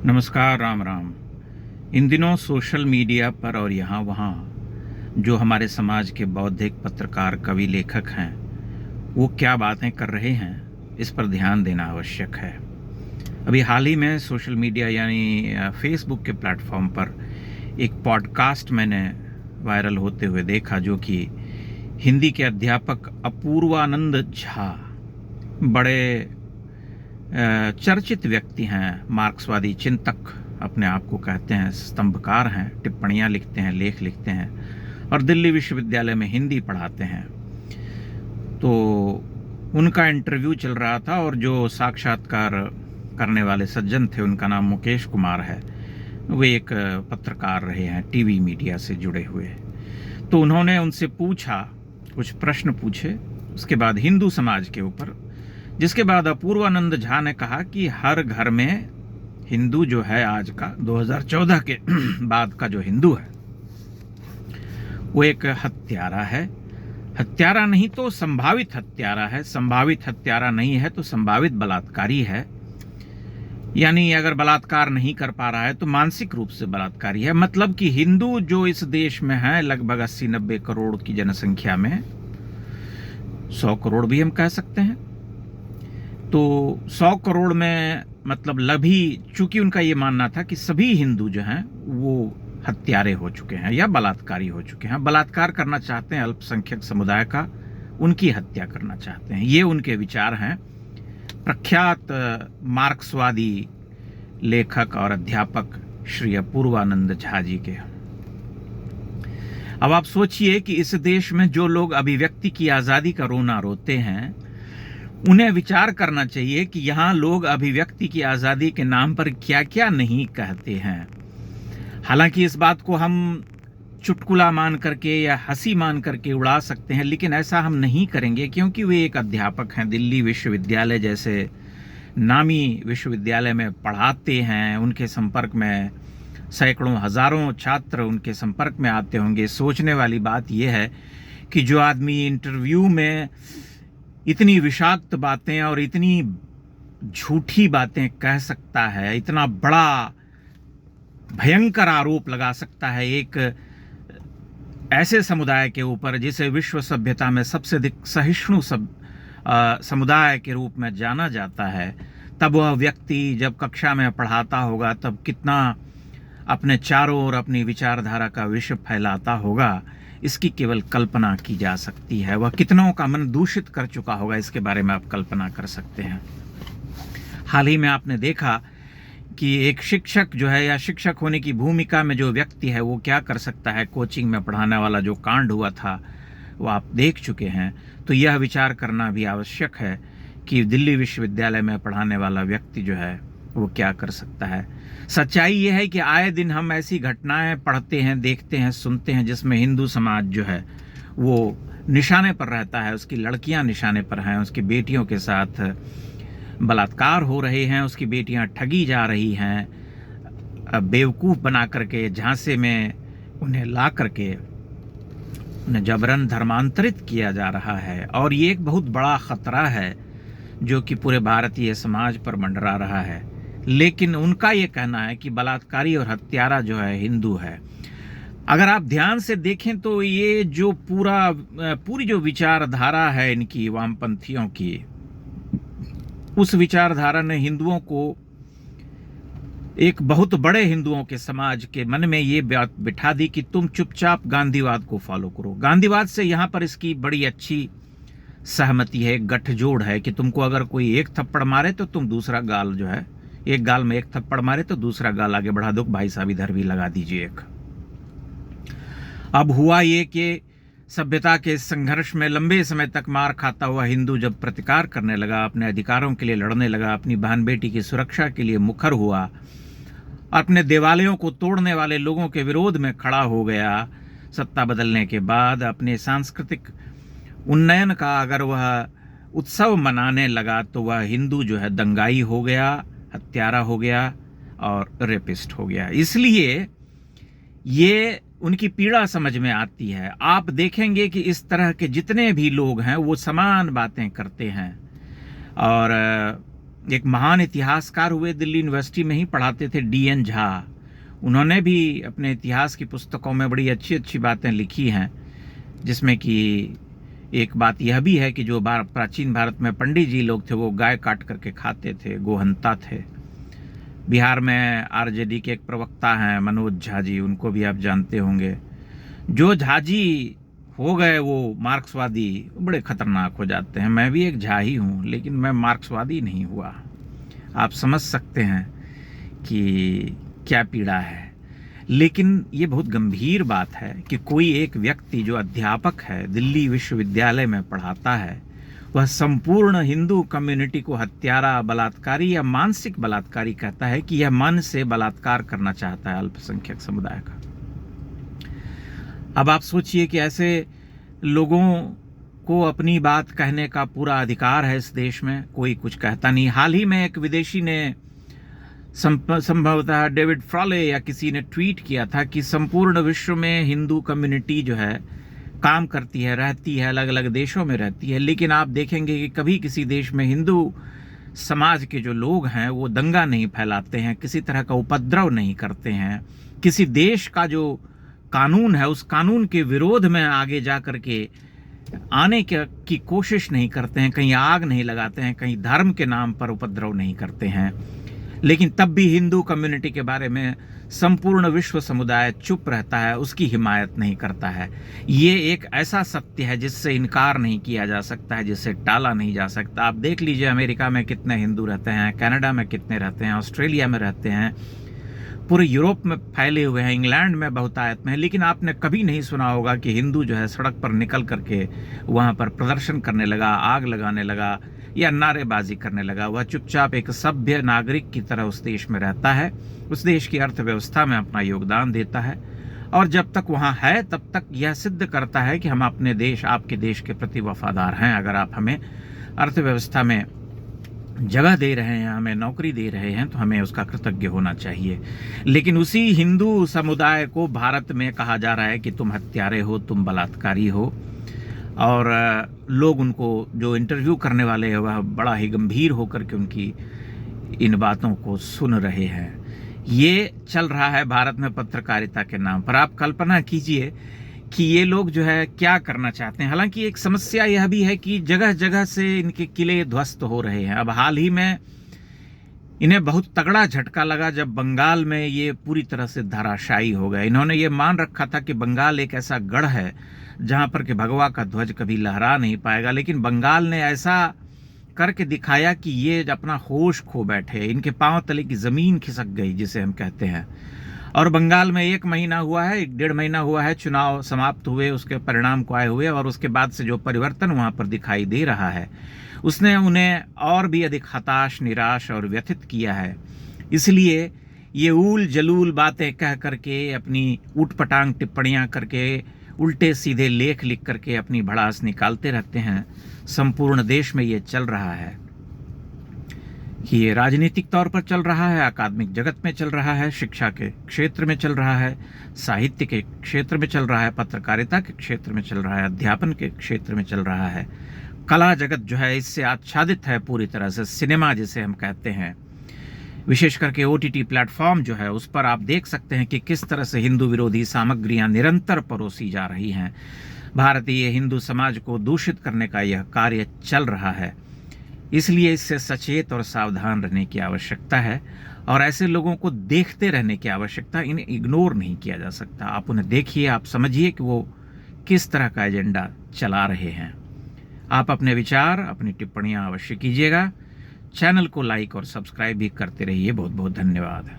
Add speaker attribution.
Speaker 1: नमस्कार, राम राम। इन दिनों social media पर और यहाँ वहाँ जो हमारे समाज के बौद्धिक पत्रकार, कवि, लेखक हैं, वो क्या बातें कर रहे हैं, इस पर ध्यान देना आवश्यक है। अभी हाल ही में सोशल मीडिया यानी फेसबुक के प्लेटफॉर्म पर एक पॉडकास्ट मैंने वायरल होते हुए देखा, जो कि हिंदी के अध्यापक अपूर्वानंद झा, बड़े चर्चित व्यक्ति हैं, मार्क्सवादी चिंतक अपने आप को कहते हैं, स्तंभकार हैं, टिप्पणियां लिखते हैं, लेख लिखते हैं और दिल्ली विश्वविद्यालय में हिंदी पढ़ाते हैं। तो उनका इंटरव्यू चल रहा था और जो साक्षात्कार करने वाले सज्जन थे, उनका नाम मुकेश कुमार है। वे एक पत्रकार रहे हैं, टीवी मीडिया से जुड़े हुए। तो उन्होंने उनसे पूछा, कुछ प्रश्न पूछे उसके बाद हिंदू समाज के ऊपर, जिसके बाद अपूर्वानंद झा ने कहा कि हर घर में हिंदू जो है, आज का 2014 के बाद का जो हिंदू है, वो एक हत्यारा है। हत्यारा नहीं तो संभावित हत्यारा है, संभावित हत्यारा नहीं है तो संभावित बलात्कारी है। यानी अगर बलात्कार नहीं कर पा रहा है तो मानसिक रूप से बलात्कारी है। मतलब कि हिंदू जो इस देश में है, लगभग 80-90 करोड़ की जनसंख्या में, 100 करोड़ भी हम कह सकते हैं, तो 100 करोड़ में मतलब चूंकि उनका ये मानना था कि सभी हिंदू जो हैं वो हत्यारे हो चुके हैं या बलात्कारी हो चुके हैं, बलात्कार करना चाहते हैं अल्पसंख्यक समुदाय का, उनकी हत्या करना चाहते हैं। ये उनके विचार हैं प्रख्यात मार्क्सवादी लेखक और अध्यापक श्री अपूर्वानंद झा जी के। अब आप सोचिए कि इस देश में जो लोग अभिव्यक्ति की आजादी का रोना रोते हैं, उन्हें विचार करना चाहिए कि यहाँ लोग अभिव्यक्ति की आजादी के नाम पर क्या क्या नहीं कहते हैं। हालांकि इस बात को हम चुटकुला मान करके या हंसी मान करके उड़ा सकते हैं, लेकिन ऐसा हम नहीं करेंगे, क्योंकि वे एक अध्यापक हैं, दिल्ली विश्वविद्यालय जैसे नामी विश्वविद्यालय में पढ़ाते हैं। उनके संपर्क में सैकड़ों हजारों छात्र उनके संपर्क में आते होंगे। सोचने वाली बात यह है कि जो आदमी इंटरव्यू में इतनी विषाक्त बातें और इतनी झूठी बातें कह सकता है, इतना बड़ा भयंकर आरोप लगा सकता है एक ऐसे समुदाय के ऊपर जिसे विश्व सभ्यता में सबसे अधिक सहिष्णु समुदाय के रूप में जाना जाता है, तब वह व्यक्ति जब कक्षा में पढ़ाता होगा तब कितना अपने चारों ओर अपनी विचारधारा का विष फैलाता होगा, इसकी केवल कल्पना की जा सकती है। वह कितनों का मन दूषित कर चुका होगा, इसके बारे में आप कल्पना कर सकते हैं। हाल ही में आपने देखा कि एक शिक्षक जो है या शिक्षक होने की भूमिका में जो व्यक्ति है वो क्या कर सकता है। कोचिंग में पढ़ाने वाला जो कांड हुआ था वो आप देख चुके हैं। तो यह विचार करना भी आवश्यक है कि दिल्ली विश्वविद्यालय में पढ़ाने वाला व्यक्ति जो है वो क्या कर सकता है। सच्चाई यह है कि आए दिन हम ऐसी घटनाएं पढ़ते हैं, देखते हैं, सुनते हैं, जिसमें हिंदू समाज जो है वो निशाने पर रहता है, उसकी लड़कियां निशाने पर हैं, उसकी बेटियों के साथ बलात्कार हो रहे हैं, उसकी बेटियां ठगी जा रही हैं, बेवकूफ़ बना करके झांसे में उन्हें ला करके उन्हें जबरन धर्मांतरित किया जा रहा है। और ये एक बहुत बड़ा ख़तरा है जो कि पूरे भारतीय समाज पर मंडरा रहा है। लेकिन उनका ये कहना है कि बलात्कारी और हत्यारा जो है हिंदू है। अगर आप ध्यान से देखें तो ये जो पूरी जो विचारधारा है इनकी, वामपंथियों की, उस विचारधारा ने हिंदुओं को, एक बहुत बड़े हिंदुओं के समाज के मन में ये बात बिठा दी कि तुम चुपचाप गांधीवाद को फॉलो करो। गांधीवाद से यहाँ पर इसकी बड़ी अच्छी सहमति है, गठजोड़ है कि तुमको अगर कोई एक थप्पड़ मारे तो तुम दूसरा गाल जो है, एक गाल में एक थप्पड़ मारे तो दूसरा गाल आगे बढ़ा दो, भाई साहब इधर भी लगा दीजिए एक। अब हुआ ये कि सभ्यता के संघर्ष में लंबे समय तक मार खाता हुआ हिंदू जब प्रतिकार करने लगा, अपने अधिकारों के लिए लड़ने लगा, अपनी बहन बेटी की सुरक्षा के लिए मुखर हुआ, अपने देवालयों को तोड़ने वाले लोगों के विरोध में खड़ा हो गया, सत्ता बदलने के बाद अपने सांस्कृतिक उन्नयन का अगर वह उत्सव मनाने लगा तो वह हिंदू जो है दंगाई हो गया, हत्यारा हो गया और रेपिस्ट हो गया। इसलिए ये उनकी पीड़ा समझ में आती है। आप देखेंगे कि इस तरह के जितने भी लोग हैं वो समान बातें करते हैं और एक महान इतिहासकार हुए, दिल्ली यूनिवर्सिटी में ही पढ़ाते थे, DN झा। उन्होंने भी अपने इतिहास की पुस्तकों में बड़ी अच्छी अच्छी बातें लिखी हैं, जिसमें कि एक बात यह भी है कि जो प्राचीन भारत में पंडित जी लोग थे वो गाय काट करके खाते थे, गोहंता थे। बिहार में RJD के एक प्रवक्ता हैं मनोज झा जी, उनको भी आप जानते होंगे। जो झा जी हो गए वो मार्क्सवादी, बड़े खतरनाक हो जाते हैं। मैं भी एक झा ही हूँ, लेकिन मैं मार्क्सवादी नहीं हुआ। आप समझ सकते हैं कि क्या पीड़ा है। लेकिन ये बहुत गंभीर बात है कि कोई एक व्यक्ति जो अध्यापक है, दिल्ली विश्वविद्यालय में पढ़ाता है, वह संपूर्ण हिंदू कम्युनिटी को हत्यारा, बलात्कारी या मानसिक बलात्कारी कहता है कि यह मन से बलात्कार करना चाहता है अल्पसंख्यक समुदाय का। अब आप सोचिए कि ऐसे लोगों को अपनी बात कहने का पूरा अधिकार है इस देश में, कोई कुछ कहता नहीं। हाल ही में एक विदेशी ने, संभवतः डेविड फ्रॉले या किसी ने ट्वीट किया था कि संपूर्ण विश्व में हिंदू कम्युनिटी जो है काम करती है, रहती है, अलग अलग देशों में रहती है, लेकिन आप देखेंगे कि कभी किसी देश में हिंदू समाज के जो लोग हैं वो दंगा नहीं फैलाते हैं, किसी तरह का उपद्रव नहीं करते हैं, किसी देश का जो कानून है उस कानून के विरोध में आगे जा कर के आने की कोशिश नहीं करते हैं, कहीं आग नहीं लगाते हैं, कहीं धर्म के नाम पर उपद्रव नहीं करते हैं। लेकिन तब भी हिंदू कम्युनिटी के बारे में संपूर्ण विश्व समुदाय चुप रहता है, उसकी हिमायत नहीं करता है। ये एक ऐसा सत्य है जिससे इनकार नहीं किया जा सकता है, जिससे टाला नहीं जा सकता। आप देख लीजिए अमेरिका में कितने हिंदू रहते हैं, कनाडा में कितने रहते हैं, ऑस्ट्रेलिया में रहते हैं, पूरे यूरोप में फैले हुए हैं, इंग्लैंड में बहुतायत में है। लेकिन आपने कभी नहीं सुना होगा कि हिंदू जो है सड़क पर निकल करके वहाँ पर प्रदर्शन करने लगा, आग लगाने लगा या नारेबाजी करने लगा। वह चुपचाप एक सभ्य नागरिक की तरह उस देश में रहता है, उस देश की अर्थव्यवस्था में अपना योगदान देता है, और जब तक वहाँ है तब तक यह सिद्ध करता है कि हम अपने देश, आपके देश के प्रति वफादार हैं। अगर आप हमें अर्थव्यवस्था में जगह दे रहे हैं, हमें नौकरी दे रहे हैं, तो हमें उसका कृतज्ञ होना चाहिए। लेकिन उसी हिंदू समुदाय को भारत में कहा जा रहा है कि तुम हत्यारे हो, तुम बलात्कारी हो, और लोग उनको जो इंटरव्यू करने वाले हैं वह बड़ा ही गंभीर होकर के उनकी इन बातों को सुन रहे हैं। ये चल रहा है भारत में पत्रकारिता के नाम पर। आप कल्पना कीजिए कि ये लोग जो है क्या करना चाहते हैं। हालांकि एक समस्या यह भी है कि जगह जगह से इनके किले ध्वस्त हो रहे हैं। अब हाल ही में इन्हें बहुत तगड़ा झटका लगा जब बंगाल में ये पूरी तरह से धराशायी हो गए। इन्होंने ये मान रखा था कि बंगाल एक ऐसा गढ़ है जहां पर कि भगवा का ध्वज कभी लहरा नहीं पाएगा, लेकिन बंगाल ने ऐसा करके दिखाया कि ये अपना होश खो बैठे, इनके पांव तले की जमीन खिसक गई जिसे हम कहते हैं। और बंगाल में 1 महीना हुआ है, 1.5 महीना हुआ है चुनाव समाप्त हुए, उसके परिणाम को आए हुए, और उसके बाद से जो परिवर्तन वहां पर दिखाई दे रहा है उसने उन्हें और भी अधिक हताश, निराश और व्यथित किया है। इसलिए ये ऊल जलूल बातें कह करके, अपनी ऊटपटांग टिप्पणियां करके, उल्टे सीधे लेख लिख करके अपनी भड़ास निकालते रहते हैं। संपूर्ण देश में ये चल रहा है कि ये राजनीतिक तौर पर चल रहा है, अकादमिक जगत में चल रहा है, शिक्षा के क्षेत्र में चल रहा है, साहित्य के क्षेत्र में चल रहा है, पत्रकारिता के क्षेत्र में चल रहा है, अध्यापन के क्षेत्र में चल रहा है। कला जगत जो है इससे आच्छादित है पूरी तरह से। सिनेमा जिसे हम कहते हैं, विशेष करके OTT प्लेटफॉर्म जो है उस पर आप देख सकते हैं कि किस तरह से हिंदू विरोधी सामग्रियां निरंतर परोसी जा रही हैं। भारतीय हिंदू समाज को दूषित करने का यह कार्य चल रहा है। इसलिए इससे सचेत और सावधान रहने की आवश्यकता है, और ऐसे लोगों को देखते रहने की आवश्यकता। इन्हें इग्नोर नहीं किया जा सकता। आप उन्हें देखिए, आप समझिए कि वो किस तरह का एजेंडा चला रहे हैं। आप अपने विचार, अपनी टिप्पणियां अवश्य कीजिएगा। चैनल को लाइक और सब्सक्राइब भी करते रहिए। बहुत बहुत धन्यवाद।